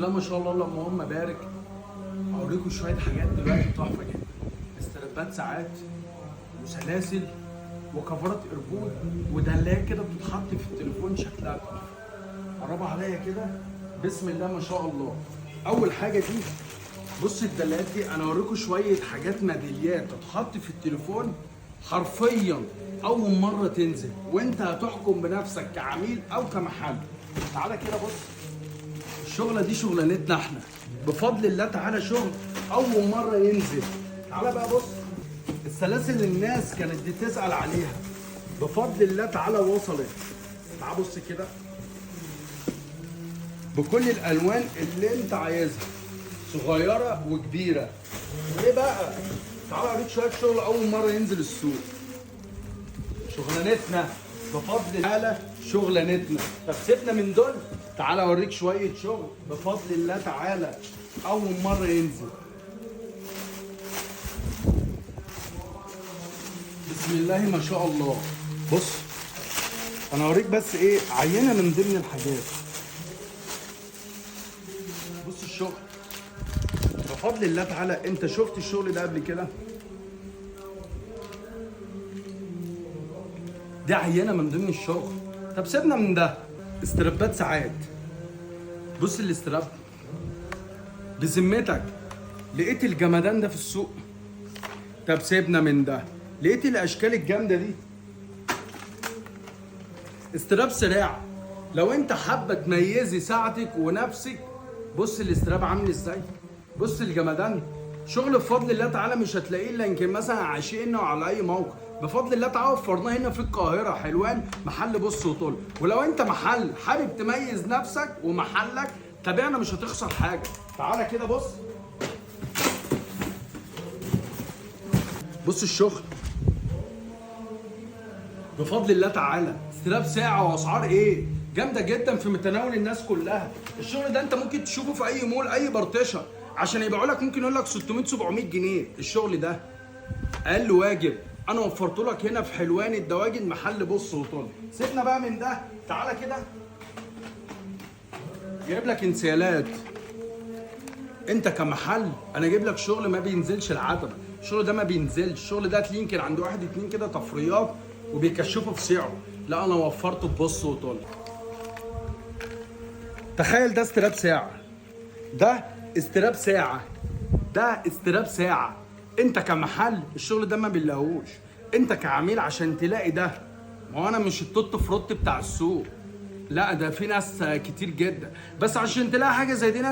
الله ما شاء الله اللهم بارك. اوريكم شويه حاجات دلوقتي تحفه جدا. استربات ساعات وسلاسل وكفرات ايربود ودلايه كده بتتحط في التليفون شكلها تحفه. قربوا عليا كده. بسم الله ما شاء الله. اول حاجه دي بص الدلايات دي، انا اوريكم شويه حاجات ميداليات تتحط في التليفون حرفيا اول مره تنزل، وانت هتحكم بنفسك كعميل او كمحل. تعالى كده بص، الشغله دي شغلانتنا احنا بفضل الله تعالى، شغل اول مره ينزل. تعالى بقى بص السلاسل اللي الناس كانت بتسال عليها، بفضل الله تعالى وصلت. تعال بص كده بكل الالوان اللي انت عايزها، صغيره وكبيره. وايه بقى؟ تعالى اوريك شويه شغل اول مره ينزل السوق. شغلانتنا بفضل الله، شغلانتنا. طب سيبنا من دول، تعالى اوريك شويه شغل بفضل الله تعالى اول مره ينزل. بسم الله ما شاء الله. بص انا اوريك بس ايه عينه من ضمن الحاجات. بص الشغل بفضل الله تعالى. انت شفت الشغل ده قبل كده؟ دي عينه من ضمن الشغل. طب سيبنا من ده. استربات ساعات. بص الاستراب بذمتك لقيت الجمدان ده في السوق؟ طب سيبنا من ده. لقيت الاشكال الجامده دي؟ استراب سريع. لو انت حابه تميزي ساعتك ونفسك، بص الاستراب عامل ازاي. بص الجمدان. شغل بفضل الله تعالى مش هتلاقيه الا يمكن مثلا عاشقنا وعلى اي موقع. بفضل الله تعالى وفرناه هنا في القاهره حلوان، محل بص وطل. ولو انت محل حابب تميز نفسك ومحلك، تابعنا مش هتخسر حاجه. تعالى كده بص. بص الشغل بفضل الله تعالى. استراب ساعه واسعار ايه جامده جدا في متناول الناس كلها. الشغل ده انت ممكن تشوفه في اي مول، اي برطشه، عشان يبيعوا لك ممكن يقول لك 600 700 جنيه. الشغل ده اقل واجب. انا وفرت لك هنا في حلوان الدواجن، محل بص وطل. سيبنا بقى من ده. تعالى كده جايب لك انسيالات. انت كمحل انا جايب لك شغل ما بينزلش العتبه. الشغل ده ما بينزلش. الشغل ده هتلاقيه يمكن عند واحد اتنين كده طفريات وبيكشفوا في سعره. لا انا وفرته ببص وطل. تخيل ده استراب ساعه، ده استراب ساعه، ده استراب ساعه. انت كمحل الشغل ده ما بنلاقوش. انت كعميل عشان تلاقي ده، ما هو انا مش التوت فروت بتاع السوق، لا ده في ناس كتير جدا، بس عشان تلاقي حاجه زي دي